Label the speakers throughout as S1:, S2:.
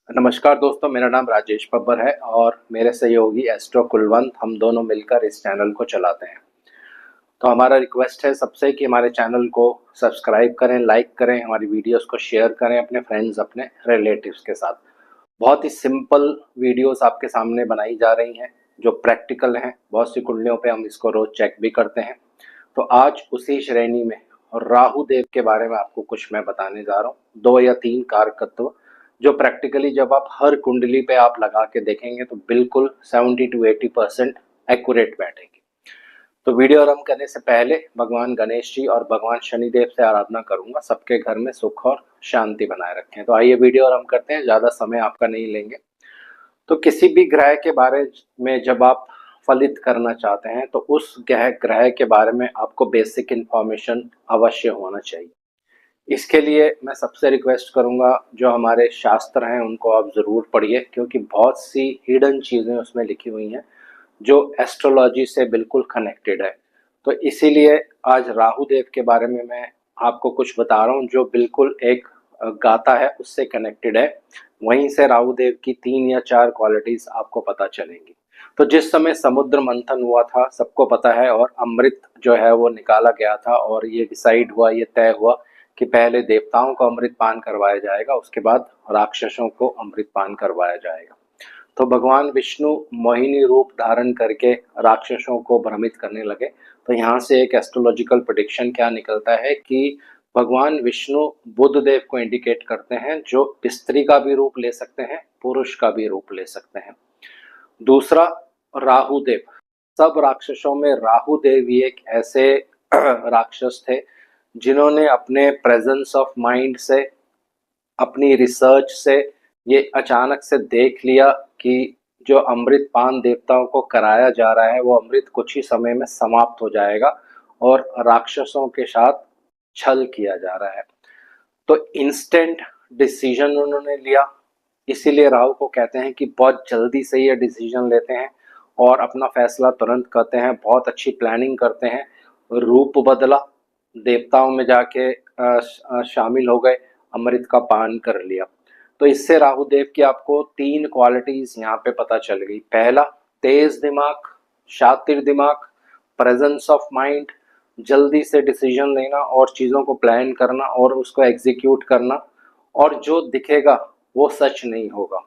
S1: नमस्कार दोस्तों, मेरा नाम राजेश बब्बर है और मेरे सहयोगी एस्ट्रो कुलवंत, हम दोनों मिलकर इस चैनल को चलाते हैं। तो हमारा रिक्वेस्ट है सबसे कि हमारे चैनल को सब्सक्राइब करें, लाइक करें, हमारी वीडियोस को शेयर करें अपने फ्रेंड्स, अपने रिलेटिव्स के साथ। बहुत ही सिंपल वीडियोस आपके सामने बनाई जा रही हैं जो प्रैक्टिकल हैं। बहुत सी कुंडलियों पे हम इसको रोज चेक भी करते हैं। तो आज उसी श्रेणी में राहु देव के बारे में आपको कुछ मैं बताने जा रहा हूँ। 2 या 3 कारकत्व जो प्रैक्टिकली जब आप हर कुंडली पे आप लगा के देखेंगे तो बिल्कुल 70 to 80% एक्यूरेट बैठेगी। तो वीडियो आरंभ करने से पहले भगवान गणेश जी और भगवान शनिदेव से आराधना करूंगा सबके घर में सुख और शांति बनाए रखें। तो आइए वीडियो आरंभ करते हैं, ज़्यादा समय आपका नहीं लेंगे। तो किसी भी ग्रह के बारे में जब आप फलित करना चाहते हैं तो उस ग्रह के बारे में आपको बेसिक इन्फॉर्मेशन अवश्य होना चाहिए। इसके लिए मैं सबसे रिक्वेस्ट करूंगा, जो हमारे शास्त्र हैं उनको आप ज़रूर पढ़िए, क्योंकि बहुत सी हिडन चीज़ें उसमें लिखी हुई हैं जो एस्ट्रोलॉजी से बिल्कुल कनेक्टेड है। तो इसीलिए आज राहु देव के बारे में मैं आपको कुछ बता रहा हूँ जो बिल्कुल एक गाथा है उससे कनेक्टेड है। वहीं से राहु देव की 3 या 4 क्वालिटीज आपको पता चलेंगी। तो जिस समय समुद्र मंथन हुआ था सबको पता है, और अमृत जो है वो निकाला गया था, और ये डिसाइड हुआ, ये तय हुआ कि पहले देवताओं को अमृत पान करवाया जाएगा, उसके बाद राक्षसों को अमृत पान करवाया जाएगा। तो भगवान विष्णु मोहिनी रूप धारण करके राक्षसों को भ्रमित करने लगे। तो यहाँ से एक एस्ट्रोलॉजिकल प्रेडिक्शन क्या निकलता है कि भगवान विष्णु बुध देव को इंडिकेट करते हैं, जो स्त्री का भी रूप ले सकते हैं, पुरुष का भी रूप ले सकते हैं। दूसरा, राहु देव। सब राक्षसों में राहु देव ही एक ऐसे राक्षस थे जिन्होंने अपने प्रेजेंस ऑफ माइंड से, अपनी रिसर्च से ये अचानक से देख लिया कि जो अमृत पान देवताओं को कराया जा रहा है वो अमृत कुछ ही समय में समाप्त हो जाएगा और राक्षसों के साथ छल किया जा रहा है। तो इंस्टेंट डिसीजन उन्होंने लिया। इसीलिए राहु को कहते हैं कि बहुत जल्दी से ये डिसीजन लेते हैं और अपना फैसला तुरंत करते हैं, बहुत अच्छी प्लानिंग करते हैं। रूप बदला, देवताओं में जाके शामिल हो गए, अमृत का पान कर लिया। तो इससे राहु देव की आपको 3 क्वालिटीज यहाँ पे पता चल गई। पहला, तेज दिमाग, शातिर दिमाग, प्रेजेंस ऑफ माइंड, जल्दी से डिसीजन लेना और चीज़ों को प्लान करना और उसको एग्जीक्यूट करना, और जो दिखेगा वो सच नहीं होगा।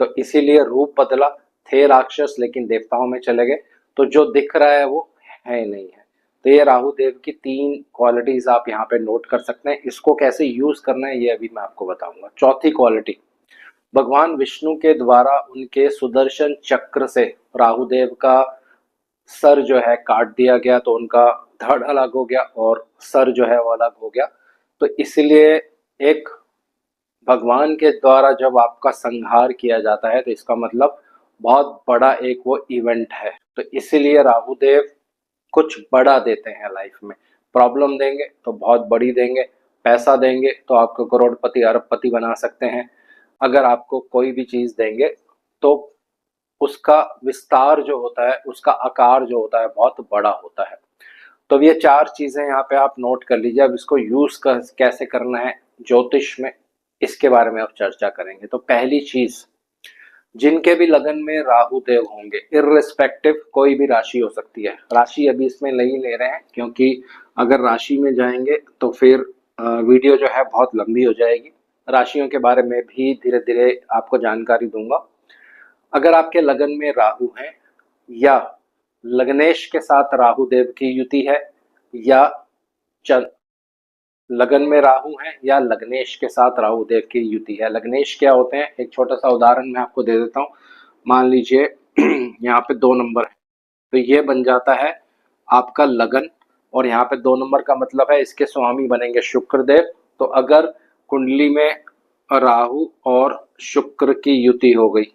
S1: तो इसीलिए रूप बदला, थे राक्षस लेकिन देवताओं में चले गए, तो जो दिख रहा है वो है नहीं है। तो ये राहु देव की 3 क्वालिटीज आप यहाँ पे नोट कर सकते हैं। इसको कैसे यूज करना है ये अभी मैं आपको बताऊंगा। चौथी क्वालिटी, भगवान विष्णु के द्वारा उनके सुदर्शन चक्र से राहु देव का सर जो है काट दिया गया, तो उनका धड़ अलग हो गया और सर जो है वो अलग हो गया। तो इसलिए एक भगवान के द्वारा जब आपका संहार किया जाता है तो इसका मतलब बहुत बड़ा एक वो इवेंट है। तो इसीलिए राहु देव कुछ बड़ा देते हैं लाइफ में। प्रॉब्लम देंगे तो बहुत बड़ी देंगे, पैसा देंगे तो आपको करोड़पति अरबपति बना सकते हैं। अगर आपको कोई भी चीज़ देंगे तो उसका विस्तार जो होता है, उसका आकार जो होता है बहुत बड़ा होता है। तो ये 4 चीज़ें यहाँ पे आप नोट कर लीजिए। अब इसको यूज़ कैसे करना है ज्योतिष में, इसके बारे में अब चर्चा करेंगे। तो पहली चीज़, जिनके भी लगन में राहु देव होंगे, इर्रिस्पेक्टिव कोई भी राशि हो सकती है, राशि अभी इसमें नहीं ले रहे हैं क्योंकि अगर राशि में जाएंगे तो फिर वीडियो जो है बहुत लंबी हो जाएगी। राशियों के बारे में भी धीरे धीरे आपको जानकारी दूंगा। अगर आपके लगन में राहु है, या लग्नेश के साथ राहु देव की युति है, या लगन में राहु है या लग्नेश के साथ राहु देव की युति है। लग्नेश क्या होते हैं, एक छोटा सा उदाहरण मैं आपको दे देता हूँ। मान लीजिए यहाँ पे 2 नंबर है, तो ये बन जाता है आपका लगन, और यहाँ पे 2 नंबर का मतलब है इसके स्वामी बनेंगे शुक्र देव। तो अगर कुंडली में राहु और शुक्र की युति हो गई,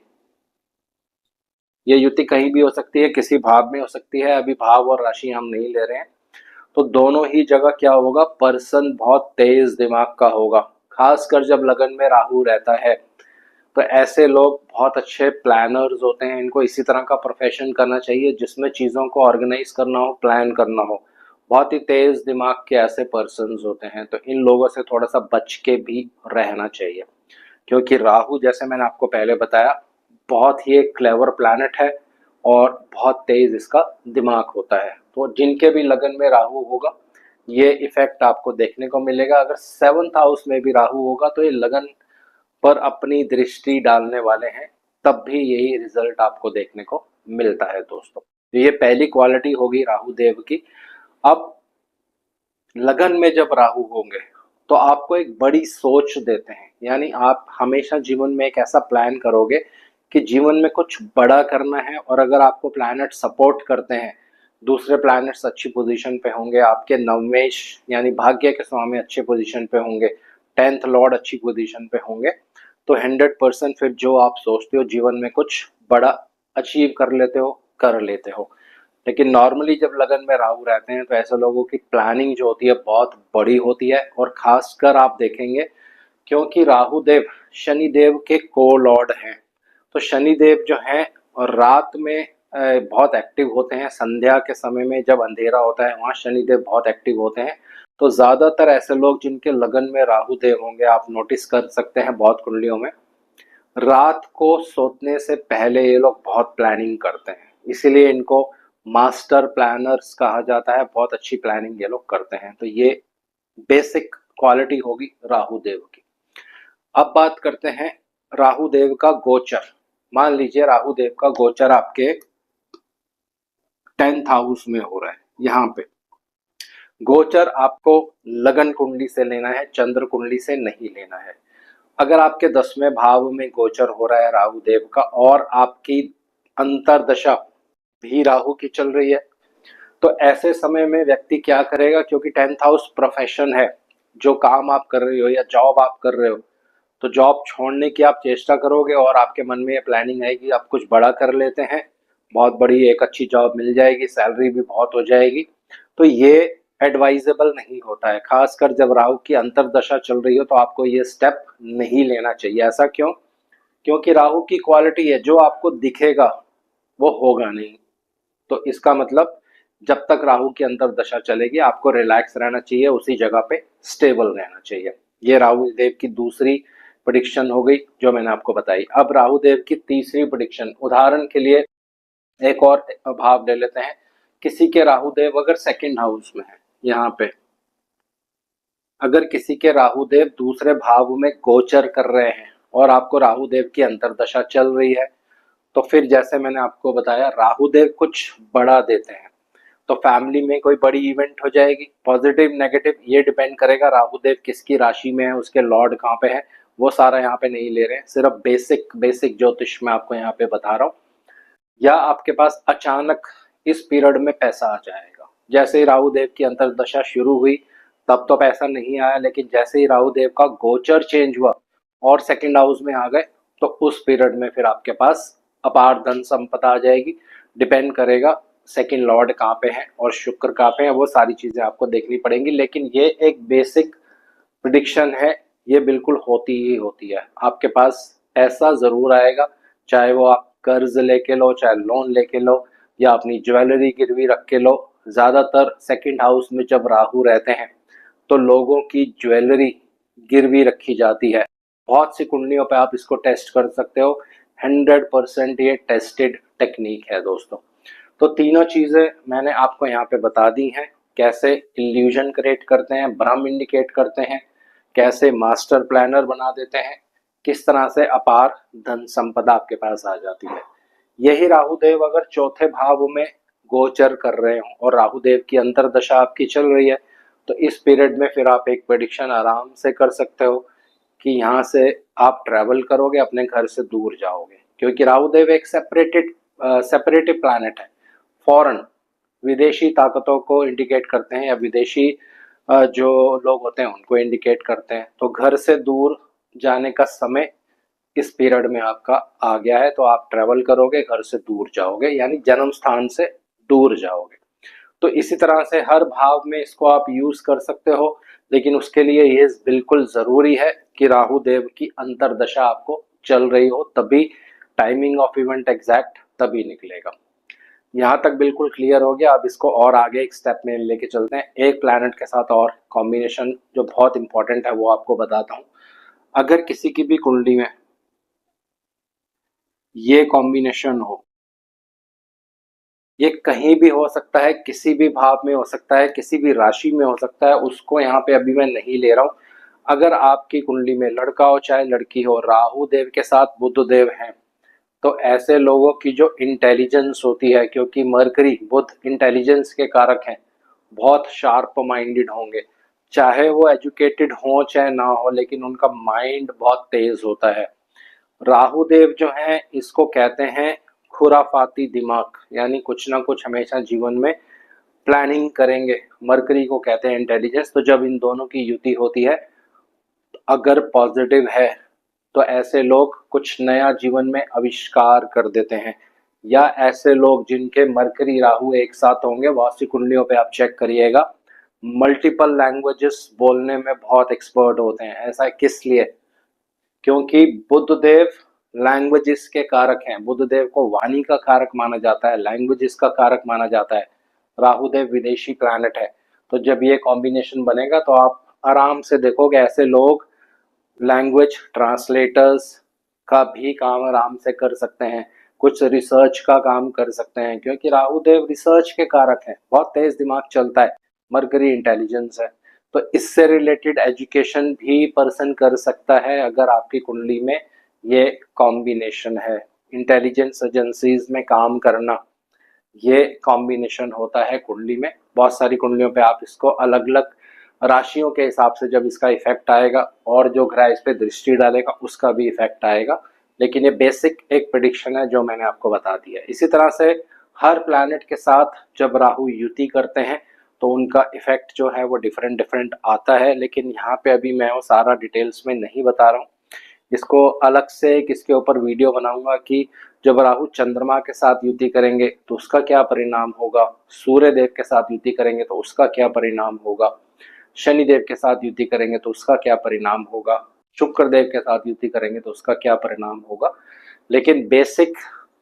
S1: ये युति कहीं भी हो सकती है, किसी भाव में हो सकती है, अभी भाव और राशि हम नहीं ले रहे हैं, तो दोनों ही जगह क्या होगा, पर्सन बहुत तेज दिमाग का होगा। खासकर जब लगन में राहु रहता है तो ऐसे लोग बहुत अच्छे प्लानर्स होते हैं। इनको इसी तरह का प्रोफेशन करना चाहिए जिसमें चीज़ों को ऑर्गेनाइज करना हो, प्लान करना हो। बहुत ही तेज दिमाग के ऐसे पर्सन्स होते हैं, तो इन लोगों से थोड़ा सा बच के भी रहना चाहिए। क्योंकि राहु जैसे मैंने आपको पहले बताया बहुत ही एक क्लेवर प्लैनेट है और बहुत तेज इसका दिमाग होता है। तो जिनके भी लगन में राहु होगा ये इफेक्ट आपको देखने को मिलेगा। अगर 7th हाउस में भी राहु होगा तो ये लगन पर अपनी दृष्टि डालने वाले हैं, तब भी यही रिजल्ट आपको देखने को मिलता है दोस्तों। तो ये पहली क्वालिटी होगी राहु देव की। अब लगन में जब राहु होंगे तो आपको एक बड़ी सोच देते हैं, यानी आप हमेशा जीवन में एक ऐसा प्लान करोगे कि जीवन में कुछ बड़ा करना है। और अगर आपको प्लैनेट सपोर्ट करते हैं, दूसरे प्लैनेट्स अच्छी पोजीशन पे होंगे, आपके नवमेश यानी भाग्य के स्वामी अच्छे पोजीशन पे होंगे, 10th लॉर्ड अच्छी पोजीशन पे होंगे, तो 100% फिर जो आप सोचते हो जीवन में कुछ बड़ा अचीव कर लेते हो। लेकिन नॉर्मली जब लगन में राहु रहते हैं तो ऐसे लोगों की प्लानिंग जो होती है बहुत बड़ी होती है। और खासकर आप देखेंगे क्योंकि राहु देव शनि देव के को लॉर्ड हैं, तो शनि देव जो हैं और रात में बहुत एक्टिव होते हैं। संध्या के समय में जब अंधेरा होता है वहाँ शनि देव बहुत एक्टिव होते हैं। तो ज्यादातर ऐसे लोग जिनके लगन में राहु देव होंगे आप नोटिस कर सकते हैं बहुत कुंडलियों में, रात को सोने से पहले ये लोग बहुत प्लानिंग करते हैं, इसीलिए इनको मास्टर प्लानर्स कहा जाता है। बहुत अच्छी प्लानिंग ये लोग करते हैं। तो ये बेसिक क्वालिटी होगी राहु देव की। अब बात करते हैं राहु देव का गोचर। मान लीजिए राहु देव का गोचर आपके 10th हाउस में हो रहा है। यहाँ पे गोचर आपको लगन कुंडली से लेना है, चंद्र कुंडली से नहीं लेना है। अगर आपके 10वें भाव में गोचर हो रहा है राहु देव का और आपकी अंतरदशा भी राहु की चल रही है, तो ऐसे समय में व्यक्ति क्या करेगा, क्योंकि 10th हाउस प्रोफेशन है, जो काम आप कर रहे हो या जॉब आप कर रहे हो, तो जॉब छोड़ने की आप चेष्टा करोगे और आपके मन में ये प्लानिंग आएगी आप कुछ बड़ा कर लेते हैं, बहुत बड़ी एक अच्छी जॉब मिल जाएगी, सैलरी भी बहुत हो जाएगी। तो ये एडवाइजेबल नहीं होता है, खासकर जब राहु की अंतरदशा चल रही हो तो आपको ये स्टेप नहीं लेना चाहिए। ऐसा क्यों? क्योंकि राहु की क्वालिटी है जो आपको दिखेगा वो होगा नहीं। तो इसका मतलब जब तक राहु की अंतरदशा चलेगी आपको रिलैक्स रहना चाहिए, उसी जगह पे स्टेबल रहना चाहिए। ये राहु देव की दूसरी प्रेडिक्शन हो गई जो मैंने आपको बताई। अब राहु देव की तीसरी प्रेडिक्शन, उदाहरण के लिए एक और भाव ले लेते हैं। किसी के राहु देव अगर 2nd हाउस में है, यहाँ पे अगर किसी के राहु देव दूसरे भाव में गोचर कर रहे हैं और आपको राहु देव की अंतरदशा चल रही है, तो फिर जैसे मैंने आपको बताया राहु देव कुछ बड़ा देते हैं। तो फैमिली में कोई बड़ी इवेंट हो जाएगी, पॉजिटिव नेगेटिव ये डिपेंड करेगा राहु देव किसकी राशि में है, उसके लॉर्ड कहाँ पे है, वो सारा यहाँ पे नहीं ले रहे हैं। सिर्फ बेसिक ज्योतिष में आपको यहाँ पे बता रहा हूँ। या आपके पास अचानक इस पीरियड में पैसा आ जाएगा। जैसे ही राहु देव की अंतरदशा शुरू हुई तब तो पैसा नहीं आया, लेकिन जैसे ही राहु देव का गोचर चेंज हुआ और 2nd हाउस में आ गए तो उस पीरियड में फिर आपके पास अपार धन संपदा आ जाएगी। डिपेंड करेगा 2nd लॉर्ड कहाँ पे है और शुक्र कहाँ पे है, वो सारी चीजें आपको देखनी पड़ेंगी। लेकिन ये एक बेसिक प्रिडिक्शन है, ये बिल्कुल होती ही होती है। आपके पास ऐसा जरूर आएगा, चाहे वो आप कर्ज लेके लो, चाहे लोन लेके लो, या अपनी ज्वेलरी गिरवी रख के लो। ज्यादातर 2nd हाउस में जब राहु रहते हैं तो लोगों की ज्वेलरी गिरवी रखी जाती है। बहुत सी कुंडलियों पे आप इसको टेस्ट कर सकते हो, 100% ये टेस्टेड टेक्निक है दोस्तों। तो तीनों चीजें मैंने आपको यहाँ पे बता दी हैं, कैसे इल्यूजन क्रिएट करते हैं, भ्रम इंडिकेट करते हैं, कैसे मास्टर प्लानर बना देते हैं, किस तरह से अपार धन संपदा आपके पास आ जाती है। यही राहु देव अगर 4थे भाव में गोचर कर रहे हो और राहु देव की अंतरदशा आपकी चल रही है, तो इस पीरियड में फिर आप एक प्रेडिक्शन आराम से कर सकते हो कि यहाँ से आप ट्रैवल करोगे, अपने घर से दूर जाओगे। क्योंकि राहु देव एक सेपरेटिव प्लैनेट है, फॉरेन विदेशी ताकतों को इंडिकेट करते हैं, या विदेशी जो लोग होते हैं उनको इंडिकेट करते हैं। तो घर से दूर जाने का समय इस पीरियड में आपका आ गया है, तो आप ट्रैवल करोगे, घर से दूर जाओगे, यानी जन्म स्थान से दूर जाओगे। तो इसी तरह से हर भाव में इसको आप यूज कर सकते हो, लेकिन उसके लिए ये बिल्कुल जरूरी है कि राहु देव की अंतरदशा आपको चल रही हो, तभी टाइमिंग ऑफ इवेंट एग्जैक्ट तभी निकलेगा। यहाँ तक बिल्कुल क्लियर हो गया। अब इसको और आगे एक स्टेप में लेके चलते हैं, एक प्लैनेट के साथ और कॉम्बिनेशन जो बहुत इंपॉर्टेंट है वो आपको बताता हूँ। अगर किसी की भी कुंडली में ये कॉम्बिनेशन हो, ये कहीं भी हो सकता है, किसी भी भाव में हो सकता है, किसी भी राशि में हो सकता है, उसको यहाँ पे अभी मैं नहीं ले रहा हूँ। अगर आपकी कुंडली में लड़का हो चाहे लड़की हो, राहु देव के साथ बुध देव हैं, तो ऐसे लोगों की जो इंटेलिजेंस होती है, क्योंकि मरकरी बुध इंटेलिजेंस के कारक हैं, बहुत शार्प माइंडेड होंगे। चाहे वो एजुकेटेड हो चाहे ना हो, लेकिन उनका माइंड बहुत तेज होता है। राहु देव जो हैं इसको कहते हैं खुराफाती दिमाग, यानी कुछ ना कुछ हमेशा जीवन में प्लानिंग करेंगे। मरकरी को कहते हैं इंटेलिजेंस। तो जब इन दोनों की युति होती है, अगर पॉजिटिव है, तो ऐसे लोग कुछ नया जीवन में आविष्कार कर देते हैं। या ऐसे लोग जिनके मरकरी राहु एक साथ होंगे, वास्तु कुंडलियों पे आप चेक करिएगा, मल्टीपल लैंग्वेजेस बोलने में बहुत एक्सपर्ट होते हैं। ऐसा किस लिए? क्योंकि बुधदेव लैंग्वेजेस के कारक हैं। बुधदेव को वाणी का कारक माना जाता है, लैंग्वेजेस का कारक माना जाता है। राहुदेव विदेशी प्लैनेट है। तो जब ये कॉम्बिनेशन बनेगा तो आप आराम से देखोगे ऐसे लोग लैंग्वेज ट्रांसलेटर्स का भी काम आराम से कर सकते हैं, कुछ रिसर्च का काम कर सकते हैं, क्योंकि राहुदेव रिसर्च के कारक हैं, बहुत तेज दिमाग चलता है। मरकरी इंटेलिजेंस है, तो इससे रिलेटेड एजुकेशन भी पर्सन कर सकता है अगर आपकी कुंडली में ये कॉम्बिनेशन है। इंटेलिजेंस एजेंसीज में काम करना, ये कॉम्बिनेशन होता है कुंडली में। बहुत सारी कुंडलियों पे आप इसको अलग अलग राशियों के हिसाब से जब इसका इफेक्ट आएगा, और जो ग्रह इस पे दृष्टि डालेगा उसका भी इफेक्ट आएगा। लेकिन ये बेसिक एक प्रिडिक्शन है जो मैंने आपको बता दिया। इसी तरह से हर प्लैनेट के साथ जब राहु युति करते हैं तो उनका इफेक्ट जो है वो डिफरेंट डिफरेंट आता है। लेकिन यहाँ पे अभी मैं वो सारा डिटेल्स में नहीं बता रहा हूँ। इसको अलग से किसके ऊपर वीडियो बनाऊंगा कि जब राहु चंद्रमा के साथ युति करेंगे तो उसका क्या परिणाम होगा, सूर्य देव के साथ युति करेंगे तो उसका क्या परिणाम होगा, शनि देव के साथ युति करेंगे तो उसका क्या परिणाम होगा, शुक्र देव के साथ युति करेंगे तो उसका क्या परिणाम होगा। लेकिन बेसिक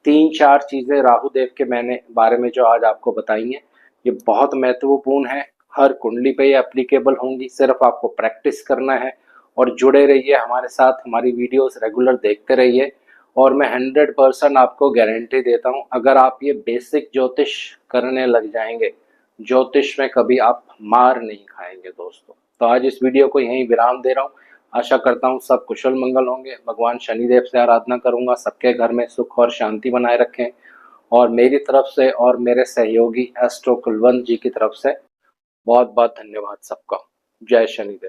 S1: 3-4 चीजें राहु देव के मैंने बारे में जो आज आपको बताई हैं, ये बहुत महत्वपूर्ण है। हर कुंडली पे ये एप्लीकेबल होंगी, सिर्फ आपको प्रैक्टिस करना है। और जुड़े रहिए हमारे साथ, हमारी वीडियोस रेगुलर देखते रहिए। और मैं 100% आपको गारंटी देता हूँ, अगर आप ये बेसिक ज्योतिष करने लग जाएंगे, ज्योतिष में कभी आप मार नहीं खाएंगे दोस्तों। तो आज इस वीडियो को यहीं विराम दे रहा हूँ। आशा करता हूँ सब कुशल मंगल होंगे। भगवान शनिदेव से आराधना करूंगा, सबके घर में सुख और शांति बनाए रखें। और मेरी तरफ से और मेरे सहयोगी एस्ट्रो कुलवंत जी की तरफ से बहुत बहुत धन्यवाद सबका। जय शनिदेव।